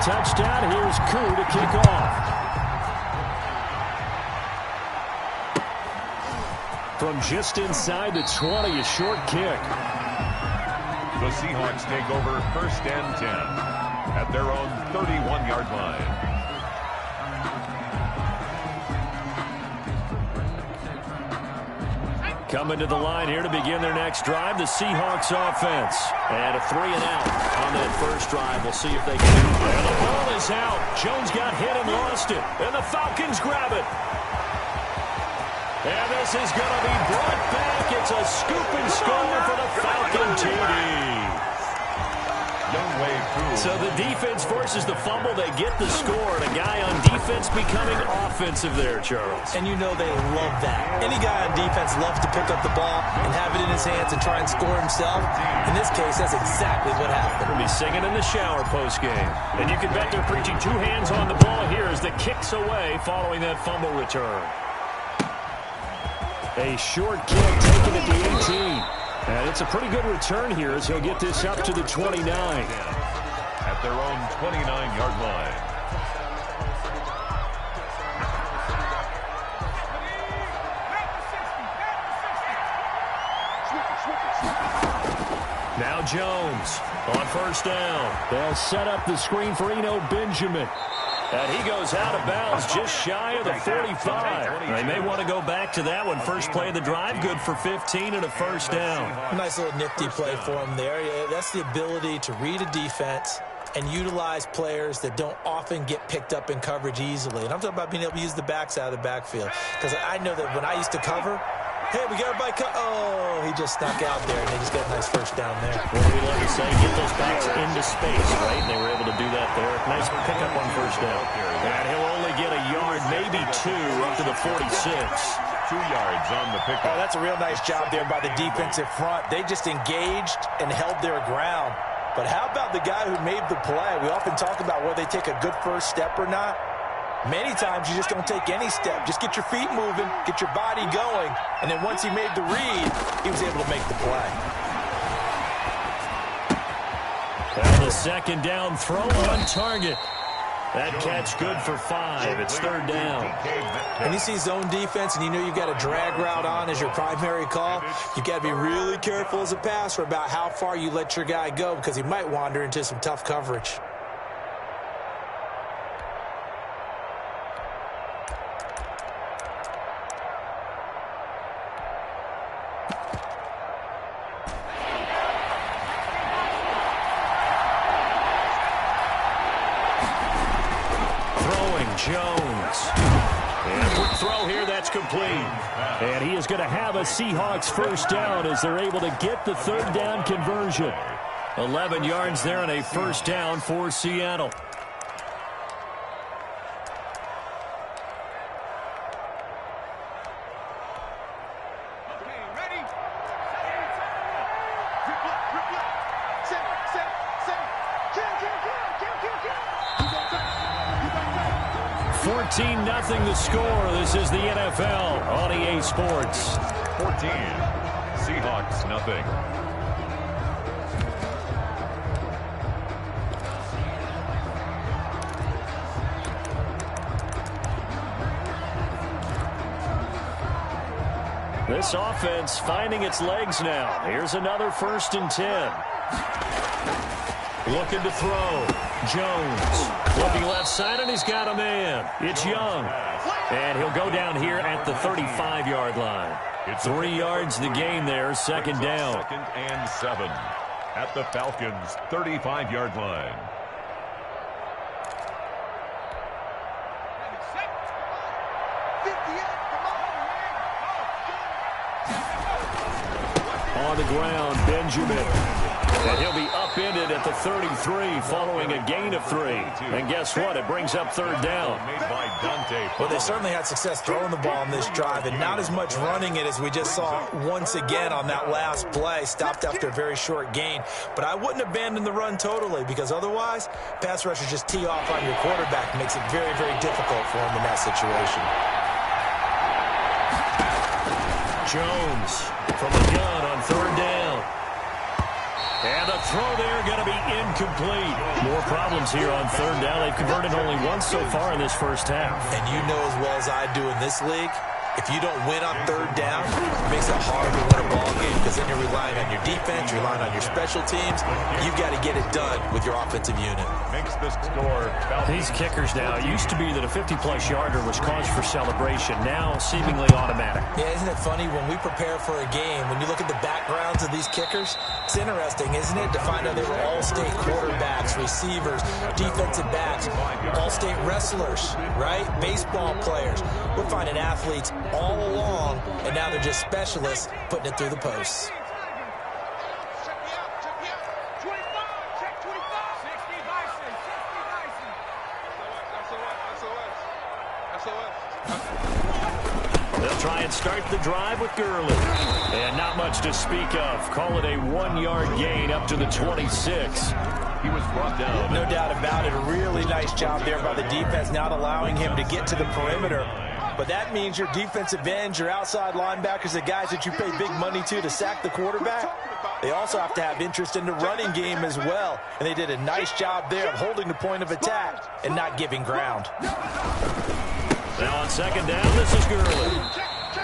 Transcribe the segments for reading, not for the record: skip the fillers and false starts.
touchdown. Here's Koo to kick off. From just inside the 20, a short kick. The Seahawks take over 1st and 10 at their own 31-yard line. Coming to the line here to begin their next drive, the Seahawks offense. And a 3-and-out on that first drive. We'll see if they can do it. And the ball is out. Jones got hit and lost it. And the Falcons grab it. And this is going to be brought back. It's a scoop and score for the Falcon TD. So the defense forces the fumble. They get the score. And a guy on defense becoming offensive there, Charles. And you know they love that. Any guy on defense loves to pick up the ball and have it in his hands and try and score himself. In this case, that's exactly what happened. We'll be singing in the shower post-game. And you can bet they're preaching 2 hands on the ball here as the kick's away following that fumble return. A short kick taken at the 18. And it's a pretty good return here as he'll get this up to the 29. At their own 29-yard line. Now Jones on first down. They'll set up the screen for Eno Benjamin. And he goes out of bounds just shy of the 45. They may want to go back to that one. First play of the drive, good for 15 and a first down. A nice little nifty play for him there. That's the ability to read a defense and utilize players that don't often get picked up in coverage easily. And I'm talking about being able to use the backs out of the backfield. Because I know that when I used to cover, hey, we got everybody oh, he just snuck out there, and they just got a nice first down there. What do we love to say? Get those backs into space, right? And they were able to do that there. Nice pickup on first down. And he'll only get a yard, maybe 2, up to the 46. 2 yards on the pickup. Oh, that's a real nice job there by the defensive front. They just engaged and held their ground. But how about the guy who made the play? We often talk about whether they take a good first step or not. Many times you just don't take any step. Just get your feet moving, get your body going, and then once he made the read, he was able to make the play. And the second down throw on target. That catch good for 5. It's 3rd down. When you see zone defense and you know you've got a drag route on as your primary call, you've got to be really careful as a passer about how far you let your guy go because he might wander into some tough coverage. Jones. And a quick throw here, that's complete. And he is going to have a Seahawks first down as they're able to get the 3rd down conversion. 11 yards there on a first down for Seattle. Okay, ready? 14-0 the score. This is the NFL on EA Sports. 14. Seahawks, nothing. This offense finding its legs now. Here's another 1st and 10. Looking to throw. Jones looking left side, and he's got a man. It's Young. And he'll go down here at the 35-yard line. 3 yards the gain there, 2nd down. 2nd and 7 at the Falcons' 35-yard line. On the ground, Benjamin. And he'll be upended at the 33 following a gain of 3. And guess what? It brings up 3rd down. Well, they certainly had success throwing the ball on this drive and not as much running it as we just saw once again on that last play. Stopped after a very short gain. But I wouldn't abandon the run totally because otherwise, pass rushers just tee off on your quarterback. It makes it very, very difficult for him in that situation. Jones from the gun on 3rd down. And the throw there going to be incomplete. More problems here on third down. They've converted only once so far in this first half. And you know as well as I do in this league, if you don't win on third down, it makes it hard to win a ball game because then you're relying on your defense, you're relying on your special teams. You've got to get it done with your offensive unit. Makes the score. These kickers now, it used to be that a 50-plus yarder was cause for celebration. Now seemingly automatic. Yeah, isn't it funny when we prepare for a game, when you look at the backgrounds of these kickers, it's interesting, isn't it, to find out they were all-state quarterbacks, receivers, defensive backs, all-state wrestlers, right? Baseball players. We're finding athletes all along, and now they're just specialists putting it through the posts. They'll try and start the drive with Gurley. And not much to speak of. Call it a 1-yard gain up to the 26. He was brought down. No doubt about it. A really nice job there by the defense, not allowing him to get to the perimeter. But that means your defensive ends, your outside linebackers, the guys that you pay big money to sack the quarterback, they also have to have interest in the running game as well. And they did a nice job there of holding the point of attack and not giving ground. Now on second down, this is Gurley.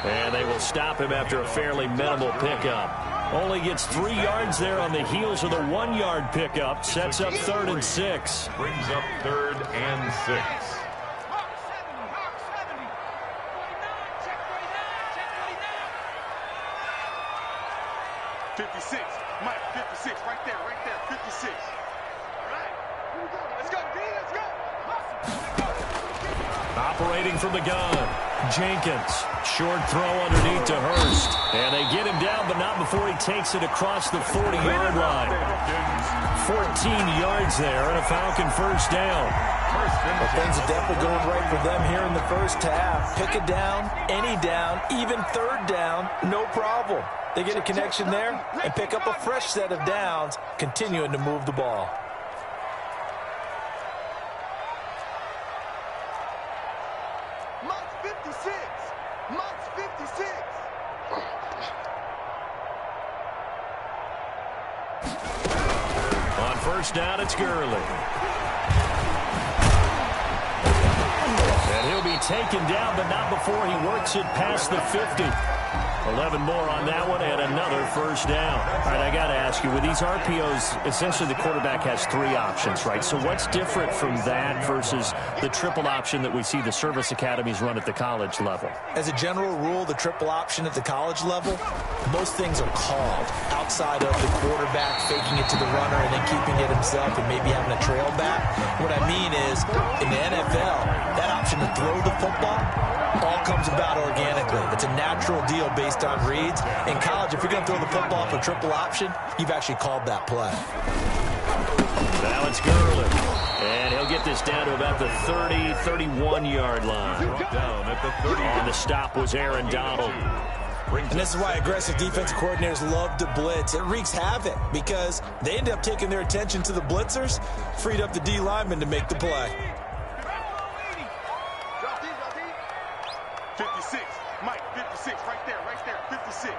And they will stop him after a fairly minimal pickup. Only gets 3 yards there on the heels of the 1-yard pickup. Sets up 3rd and 6. Brings up 3rd and 6. 56, Mike, 56, right there, 56. All right, here we go. Let's go, B, let's go. Operating from the gun, Jenkins. Short throw underneath to Hurst. And they get him down, but not before he takes it across the 40-yard line. 14 yards there and a Falcon first down. Well, things are definitely going right for them here in the first half. Pick a down, any down, even third down, no problem. They get a connection there and pick up a fresh set of downs, continuing to move the ball. Monk's 56. Monk's 56. On first down, it's Gurley. And he'll be taken down, but not before he works it past the 50. 11 more on that one and another first down. All right, I got to ask you, with these RPOs, essentially the quarterback has 3 options, right? So what's different from that versus the triple option that we see the service academies run at the college level? As a general rule, the triple option at the college level, most things are called outside of the quarterback faking it to the runner and then keeping it himself and maybe having a trail back. What I mean is, in the NFL, that option to throw the football all comes about organically. It's a natural deal based on reads. In college, if you're going to throw the football for triple option, you've actually called that play. Now it's Gurley. And he'll get this down to about the 30, 31-yard line. Down at the 30. And the stop was Aaron Donald. And this is why aggressive defensive coordinators love to blitz. It wreaks havoc because they end up taking their attention to the blitzers, freed up the D lineman to make the play. 56, Mike, 56, right there, 56.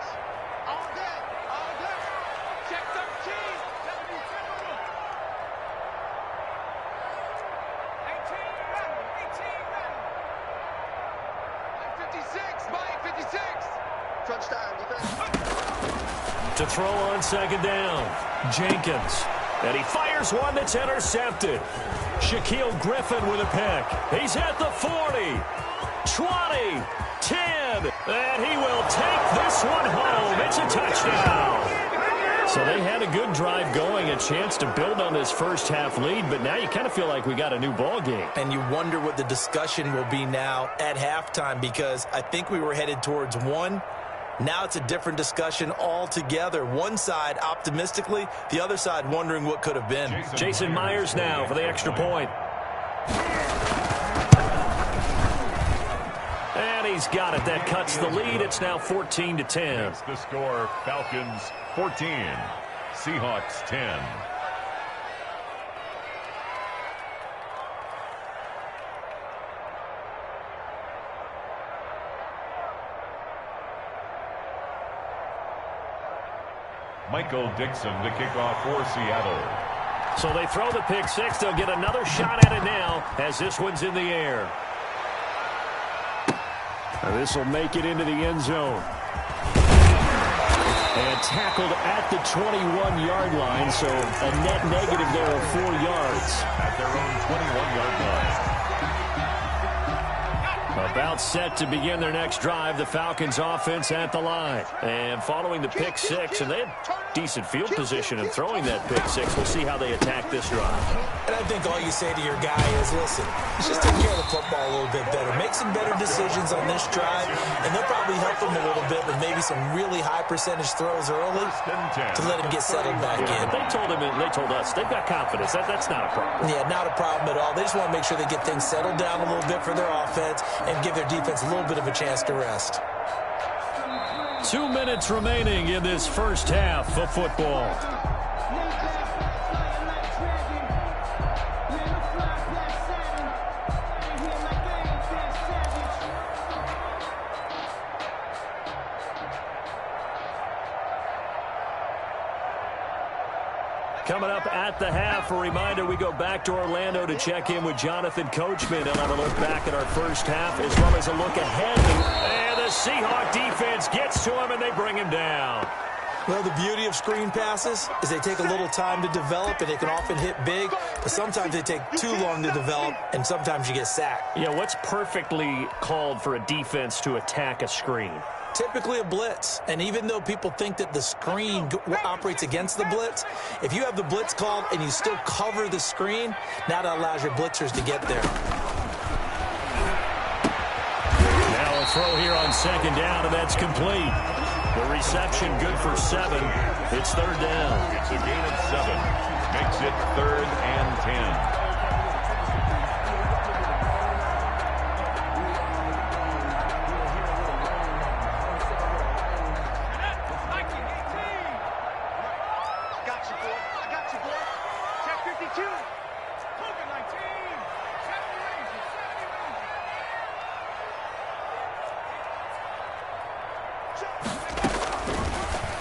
All day, all day. Check 13, 56, Mike, 56. Touchdown, defense. To throw on second down, Jenkins. And he fires one that's intercepted. Shaquille Griffin with a pick. He's at the 40. 20, 10, and he will take this one home. It's a touchdown. So they had a good drive going, a chance to build on this first half lead, but now you kind of feel like we got a new ball game. And you wonder what the discussion will be now at halftime because I think we were headed towards one. Now it's a different discussion altogether. One side optimistically, the other side wondering what could have been. Jason Myers now for the extra point. And he's got it. That cuts the lead. It's now 14-10. That's the score. Falcons 14, Seahawks 10. Michael Dixon to kick off for Seattle. So they throw the pick six. They'll get another shot at it now as this one's in the air. This will make it into the end zone. And tackled at the 21-yard line, so a net negative there of 4 yards. At their own 21-yard line. About set to begin their next drive, the Falcons offense at the line. And following the pick six, and they had decent field position in throwing that pick six. We'll see how they attack this drive. And I think all you say to your guy is, listen, let's just take care of the football a little bit better. Make some better decisions on this drive, and they'll probably help him a little bit with maybe some really high percentage throws early to let him get settled back in. They told him, and they told us, they've got confidence. That's not a problem. Yeah, not a problem at all. They just want to make sure they get things settled down a little bit for their offense and give their defense a little bit of a chance to rest. 2 minutes remaining in this first half of football. Coming up at the half, a reminder, we go back to Orlando to check in with Jonathan Coachman. He'll have a look back at our first half as well as a look ahead. And the Seahawk defense gets to him and they bring him down. Well, the beauty of screen passes is they take a little time to develop and they can often hit big, but sometimes they take too long to develop and sometimes you get sacked. Yeah, what's perfectly called for a defense to attack a screen? Typically a blitz, and even though people think that the screen operates against the blitz, if you have the blitz called and you still cover the screen, now that allows your blitzers to get there. Now a throw here on second down, and that's complete. The reception good for 7. It's third down. It's a gain of 7. Makes it 3rd and 10.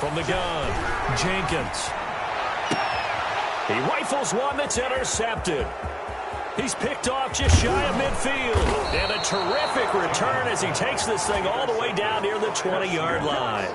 From the gun, Jenkins. He rifles one that's intercepted. He's picked off just shy of midfield. And a terrific return as he takes this thing all the way down near the 20-yard line.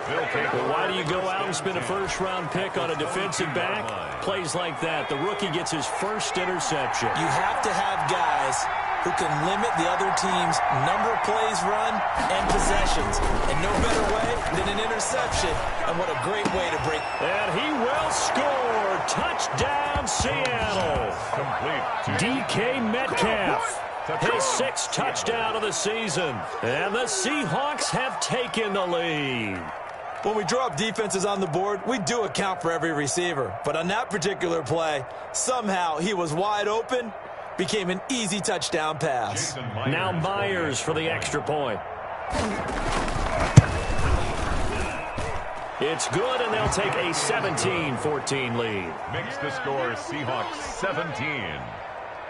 Well, why do you go out and spend a first-round pick on a defensive back? Plays like that. The rookie gets his first interception. You have to have guys who can limit the other team's number of plays run and possessions. And no better way than an interception. And what a great way to break. And he will score. Touchdown, Seattle. Complete. DK Metcalf. His 6th touchdown of the season. And the Seahawks have taken the lead. When we draw up defenses on the board, we do account for every receiver. But on that particular play, somehow he was wide open. Became an easy touchdown pass. Now Myers for the extra point. It's good, and they'll take a 17-14 lead. Makes the score Seahawks 17.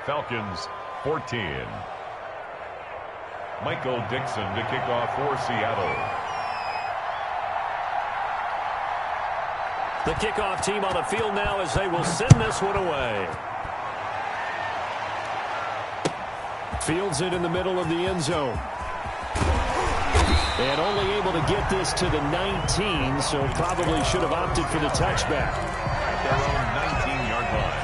Falcons 14. Michael Dixon to kick off for Seattle. The kickoff team on the field now as they will send this one away. Fields it in the middle of the end zone. And only able to get this to the 19, so probably should have opted for the touchback. At their own 19-yard line.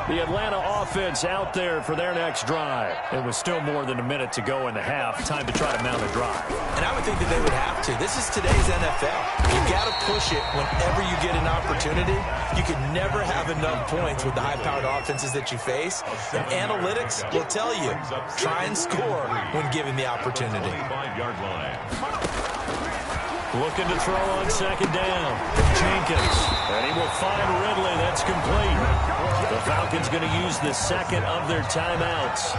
The Atlanta offense out there for their next drive. It was still more than a minute to go in the half. Time to try to mount a drive. And I would think that they would have to. This is today's NFL. You've got to push it whenever you get an opportunity. You can never have enough points with the high-powered offenses that you face. And analytics will tell you, try and score when given the opportunity. 25-yard line. Looking to throw on second down. Jenkins. And he will find Ridley. That's complete. The Falcons going to use the second of their timeouts,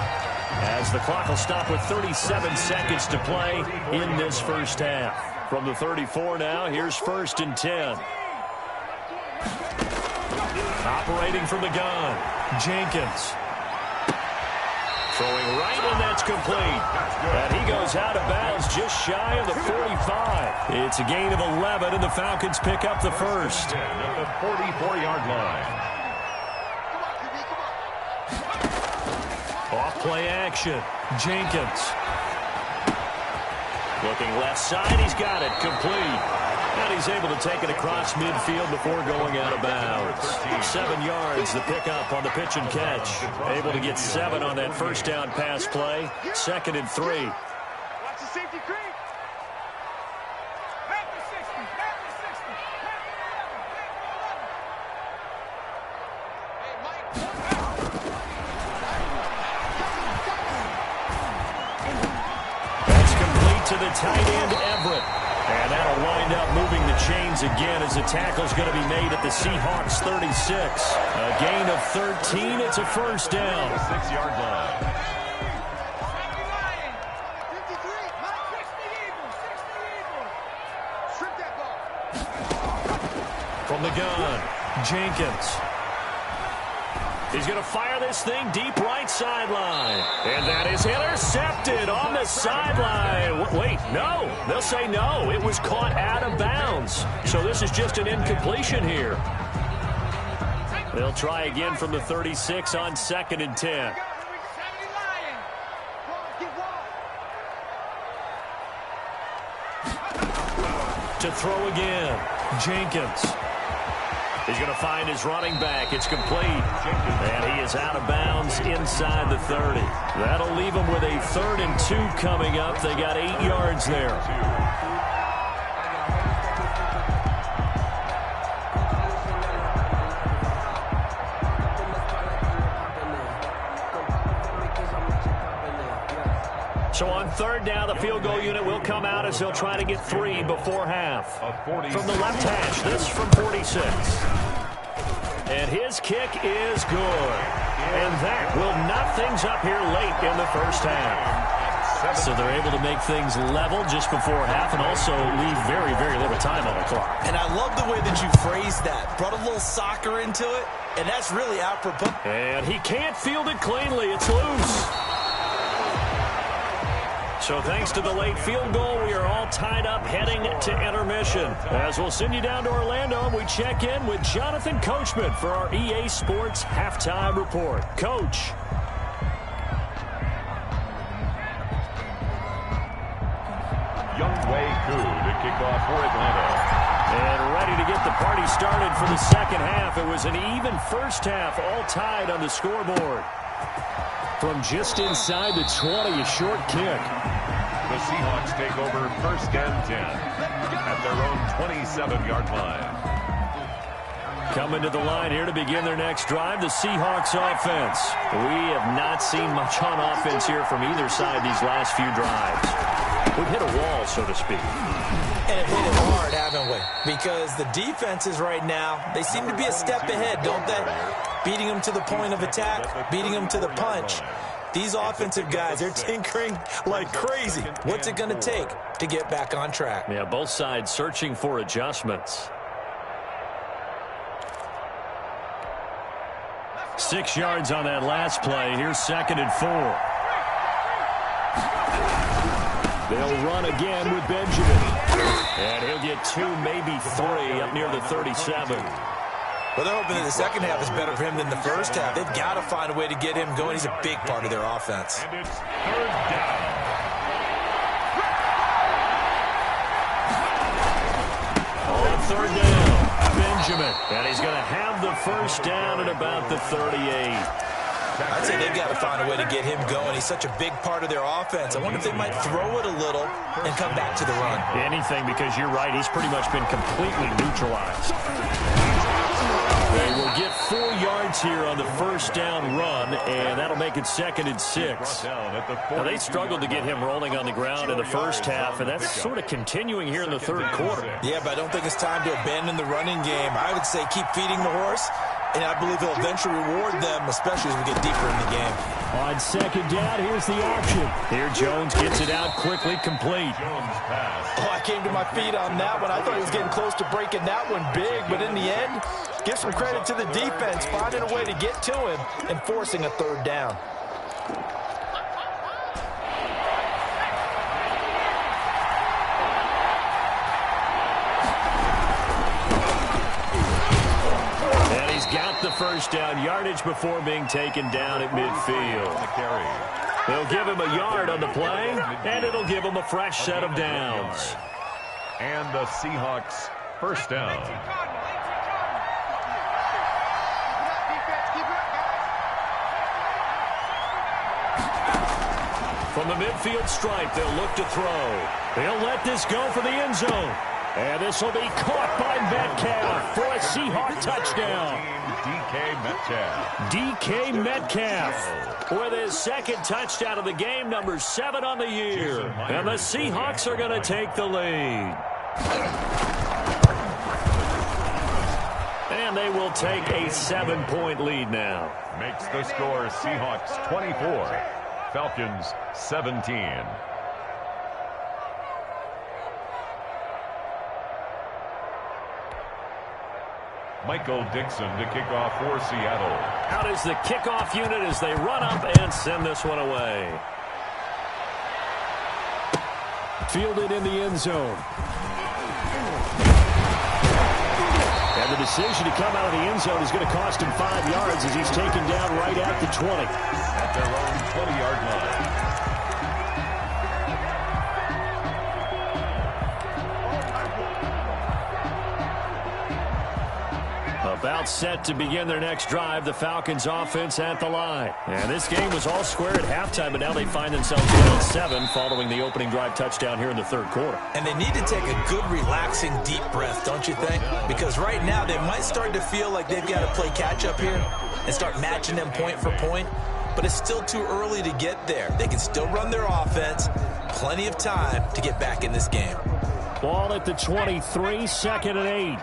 as the clock will stop with 37 seconds to play in this first half. From the 34 now, here's 1st and 10. Operating from the gun, Jenkins. Throwing right, and that's complete. And he goes out of bounds just shy of the 45. It's a gain of 11, and the Falcons pick up the first. At the 44-yard line. Off play action. Jenkins. Looking left side. He's got it. Complete. And he's able to take it across midfield before going out of bounds. 7 yards, the pickup on the pitch and catch. Able to get 7 on that first down pass play. 2nd and 3. Watch the safety creep. Back to 60. Back to 60. Back to 11. Hey, Mike. That's complete to the tight end, Everett. And that'll wind up moving the chains again as the tackle's going to be made at the Seahawks 36. A gain of 13. It's a first down. 6-yard line. 53. Mike, 60 Eagles. 60 Eagles. Strip that ball. From the gun, Jenkins. He's going to fire this thing deep right sideline. And that is intercepted on the sideline. Wait, no. They'll say no. It was caught out of bounds. So this is just an incompletion here. They'll try again from the 36 on 2nd and 10. To throw again, Jenkins. He's going to find his running back. It's complete. And he is out of bounds inside the 30. That'll leave him with a 3rd and 2 coming up. They got 8 yards there. So on 3rd down, the field goal unit will come out as they'll try to get 3 before half. From the left hash, this from 46. And his kick is good. And that will knock things up here late in the first half. So they're able to make things level just before half and also leave very, very little time on the clock. And I love the way that you phrased that. Brought a little soccer into it, and that's really apropos. And he can't field it cleanly. It's loose. So thanks to the late field goal, we are all tied up heading to intermission. As we'll send you down to Orlando, and we check in with Jonathan Coachman for our EA Sports Halftime Report. Coach. Younghoe Koo to kick off for Atlanta. And ready to get the party started for the second half. It was an even first half, all tied on the scoreboard. From just inside the 20, a short kick. The Seahawks take over 1st and 10 at their own 27-yard line. Coming to the line here to begin their next drive, the Seahawks offense. We have not seen much on offense here from either side these last few drives. We've hit a wall, so to speak. And it hit it hard, haven't we? Because the defenses right now, they seem to be a step ahead, don't they? Beating them to the point of attack, beating them to the punch. These offensive guys, they're tinkering like crazy. What's it going to take to get back on track? Yeah, both sides searching for adjustments. 6 yards on that last play. Here's 2nd and 4. They'll run again with Benjamin. And he'll get 2, maybe 3 up near the 37. Well, they're hoping that the second half is better for him than the first half. They've got to find a way to get him going. He's a big part of their offense. And it's 3rd down. On 3rd down, Benjamin. And he's going to have the first down at about the 38. I'd say they've got to find a way to get him going. He's such a big part of their offense. I wonder if they might throw it a little and come back to the run. Anything, because you're right, he's pretty much been completely neutralized. They will get 4 yards here on the first down run, and that'll make it 2nd and 6. Now, they struggled to get him rolling on the ground in the first half, and that's sort of continuing here in the 3rd quarter. Yeah, but I don't think it's time to abandon the running game. I would say keep feeding the horse, and I believe he'll eventually reward them, especially as we get deeper in the game. On 2nd down, here's the option. Here Jones gets it out quickly, complete. Oh, I came to my feet on that one. I thought he was getting close to breaking that one big, but in the end, give some credit to the defense, finding a way to get to him and forcing a 3rd down. got the first down yardage before being taken down at midfield. They'll give him a yard on the play, and it'll give him a fresh set of downs. And the Seahawks first down. From the midfield stripe, they'll look to throw. They'll let this go for the end zone. And this will be caught by Metcalf for a Seahawk touchdown. DK Metcalf with his second touchdown of the game, number 7 on the year. And the Seahawks are going to take the lead. And they will take a 7-point lead now. Makes the score Seahawks 24, Falcons 17. Michael Dixon to kick off for Seattle. Out is the kickoff unit as they run up and send this one away. Fielded in the end zone. And the decision to come out of the end zone is going to cost him 5 yards as he's taken down right at the 20. At their own 20-yard line. About set to begin their next drive, the Falcons offense at the line. And this game was all square at halftime, but now they find themselves down 7 following the opening drive touchdown here in the third quarter. And they need to take a good, relaxing, deep breath, don't you think? Because right now they might start to feel like they've got to play catch-up here and start matching them point for point. But it's still too early to get there. They can still run their offense. Plenty of time to get back in this game. Ball at the 23, 2nd and 8.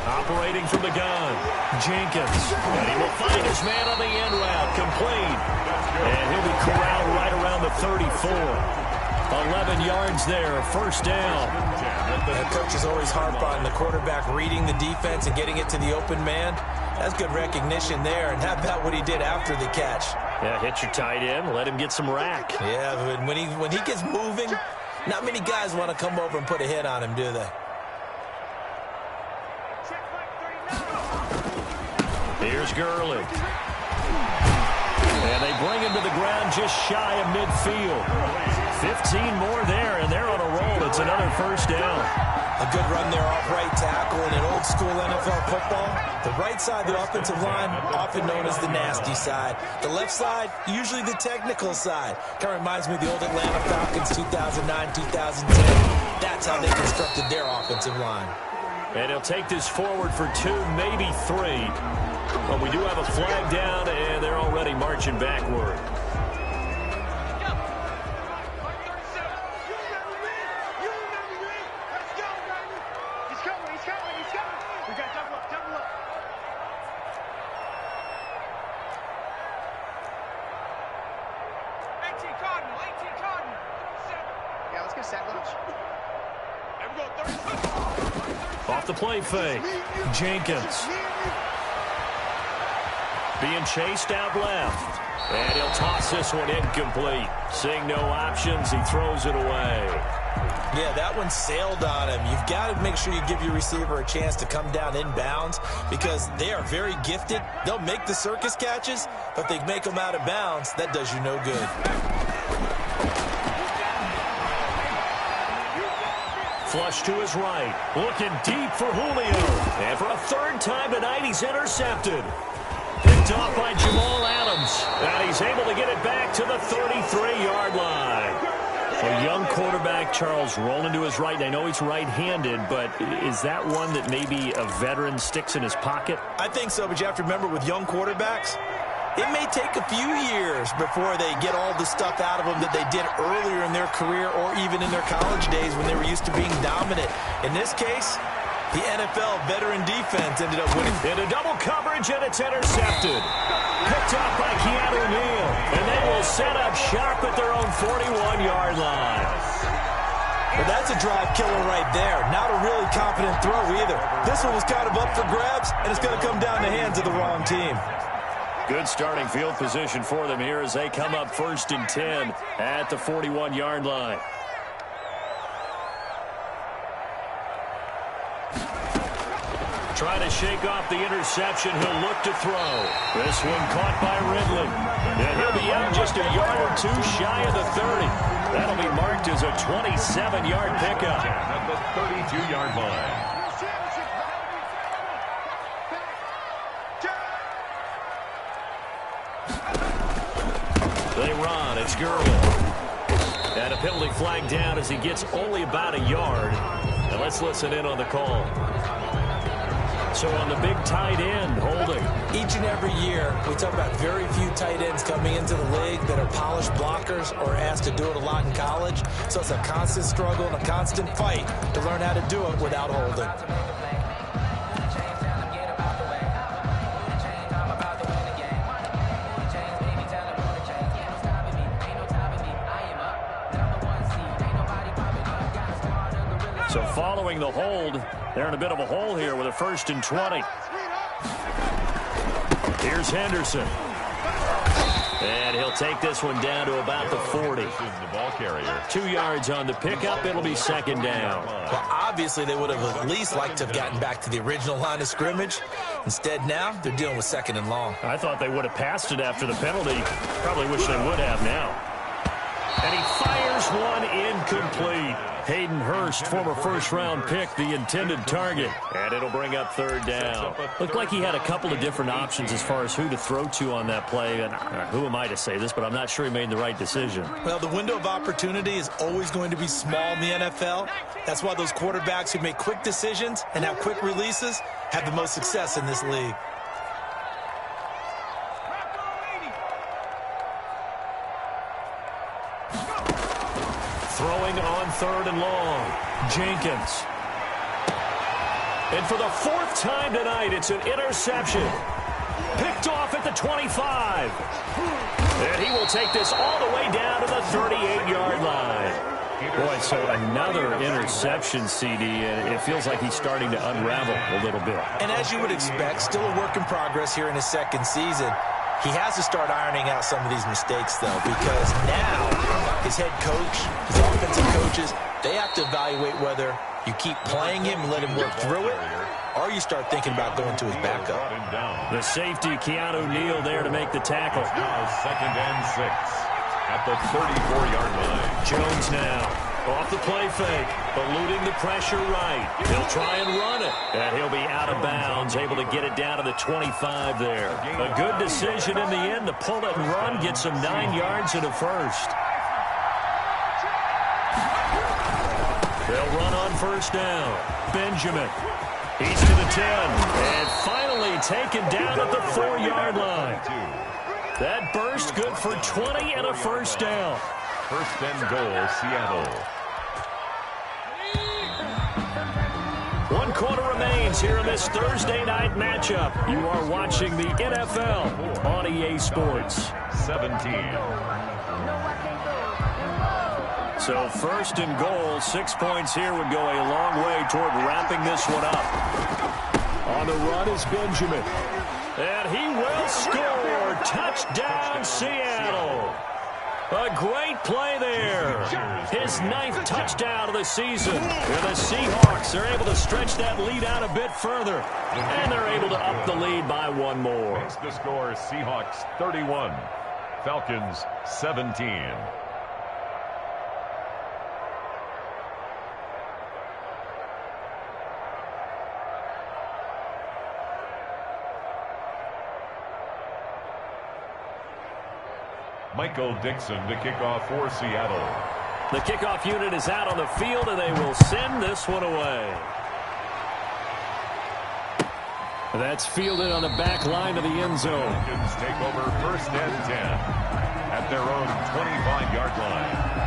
Operating from the gun, Jenkins. And he will find his man on the end route, complete. And he'll be corralled right around the 34. 11 yards there, first down. And coaches always harp on the quarterback reading the defense and getting it to the open man. That's good recognition there. And how about what he did after the catch? Yeah, hit your tight end, let him get some rack. Yeah, but when he gets moving, not many guys want to come over and put a hit on him, do they? Here's Gurley. And they bring him to the ground just shy of midfield. 15 more there, and they're on a roll. It's another first down. A good run there off right tackle in an old-school NFL football. The right side of the offensive line, often known as the nasty side. The left side, usually the technical side. Kind of reminds me of the old Atlanta Falcons 2009, 2010. That's how they constructed their offensive line. And he'll take this forward for 2, maybe 3. But we do have a flag down, and they're already marching backward. Yeah, let's get set lunch. Off the play fake, Jenkins. Being chased out left. And he'll toss this one incomplete. Seeing no options, he throws it away. Yeah, that one sailed on him. You've got to make sure you give your receiver a chance to come down inbounds because they are very gifted. They'll make the circus catches, but they make them out of bounds. That does you no good. Flush to his right. Looking deep for Julio. And for a 3rd time tonight, he's intercepted. Picked off by Jamal Adams. And he's able to get it back to the 33-yard line. A young quarterback, Charles, rolling to his right. And I know he's right-handed, but is that one that maybe a veteran sticks in his pocket? I think so, but you have to remember with young quarterbacks, it may take a few years before they get all the stuff out of them that they did earlier in their career or even in their college days when they were used to being dominant. In this case, the NFL veteran defense ended up winning. Into double coverage, and it's intercepted. Picked off by Keanu Neal. And they will set up shop at their own 41-yard line. Well, that's a drive killer right there. Not a really confident throw either. This one was kind of up for grabs, and it's going to come down the hands of the wrong team. Good starting field position for them here as they come up 1st and 10 at the 41-yard line. Trying to shake off the interception. He'll look to throw. This one caught by Ridley. And he'll be out just a yard or two shy of the 30. That'll be marked as a 27-yard pickup. At the 32-yard line. They run. It's Gerwin. And a penalty flag down as he gets only about a yard. And let's listen in on the call. So on the big tight end, holding. Each and every year, we talk about very few tight ends coming into the league that are polished blockers or asked to do it a lot in college. So it's a constant struggle and a constant fight to learn how to do it without holding. So following the hold, they're in a bit of a hole here with a 1st and 20. Here's Henderson. And he'll take this one down to about the 40. This is the ball carrier. 2 yards on the pickup. It'll be 2nd down. Well, obviously, they would have at least liked to have gotten back to the original line of scrimmage. Instead, now, they're dealing with 2nd and long. I thought they would have passed it after the penalty. Probably wish they would have now. And he fires one incomplete. Hayden Hurst, former first-round pick, the intended target. And it'll bring up 3rd down. Looked like he had a couple of different options as far as who to throw to on that play. And who am I to say this, but I'm not sure he made the right decision. Well, the window of opportunity is always going to be small in the NFL. That's why those quarterbacks who make quick decisions and have quick releases have the most success in this league. Throwing on 3rd and long. Jenkins. And for the 4th time tonight, it's an interception. Picked off at the 25. And he will take this all the way down to the 38-yard line. Boy, so another interception, CD, and it feels like he's starting to unravel a little bit. And as you would expect, still a work in progress here in his 2nd season. He has to start ironing out some of these mistakes, though, because now his head coach, his offensive coaches, they have to evaluate whether you keep playing him and let him work through it, or you start thinking about going to his backup. The safety, Keanu Neal, there to make the tackle. Now 2nd and 6 at the 34-yard line. Jones now off the play fake, eluding the pressure right. He'll try and run it, and he'll be out of bounds, able to get it down to the 25 there. A good decision in the end to pull it and run, get some 9 yards and a 1st. They'll run on 1st down. Benjamin. He's to the 10. And finally taken down at the 4-yard line. That burst good for 20 and a 1st down. 1st and goal, Seattle. 1 quarter remains here in this Thursday night matchup. You are watching the NFL on EA Sports. 17. So 1st and goal, 6 points here would go a long way toward wrapping this one up. On the run is Benjamin. And he will score. Touchdown, Seattle. A great play there. His 9th touchdown of the season. And the Seahawks are able to stretch that lead out a bit further. And they're able to up the lead by 1 more. Makes the score Seahawks 31, Falcons 17. Michael Dixon to kick off for Seattle. The kickoff unit is out on the field, and they will send this one away. That's fielded on the back line of the end zone. Falcons take over 1st and 10 at their own 25-yard line.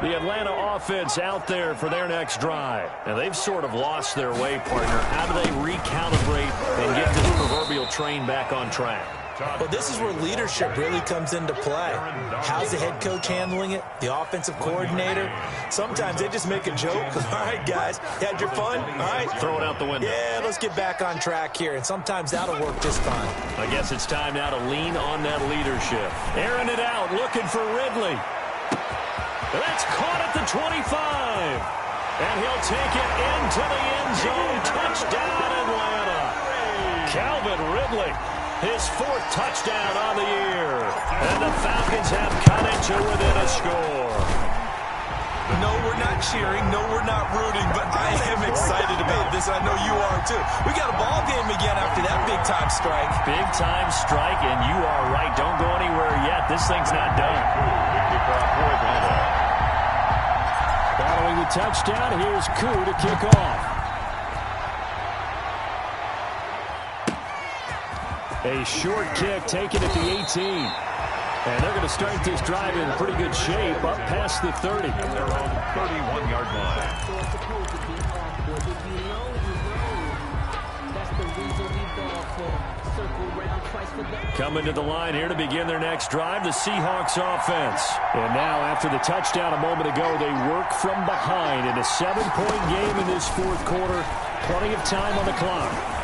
The Atlanta offense out there for their next drive. And they've sort of lost their way, partner. How do they recalibrate and get this proverbial train back on track? Well, this is where leadership really comes into play. How's the head coach handling it? The offensive coordinator? Sometimes they just make a joke. All right, guys, you had your fun? All right. Throw it out the window. Yeah, let's get back on track here. And sometimes that'll work just fine. I guess it's time now to lean on that leadership. Airing it out, looking for Ridley. That's caught at the 25. And he'll take it into the end zone. Touchdown, Atlanta. Calvin Ridley. His 4th touchdown on the year. And the Falcons have cut it to within a score. No, we're not cheering. No, we're not rooting. But I am excited about this. I know you are, too. We got a ball game again after that big-time strike. Big-time strike, and you are right. Don't go anywhere yet. This thing's not done. Following the touchdown, here's Koo to kick off. A short kick taken at the 18. And they're going to start this drive in pretty good shape up past the 30. At their own 31-yard line. Coming to the line here to begin their next drive, the Seahawks offense. And now after the touchdown a moment ago, they work from behind in a 7-point game in this 4th quarter. Plenty of time on the clock.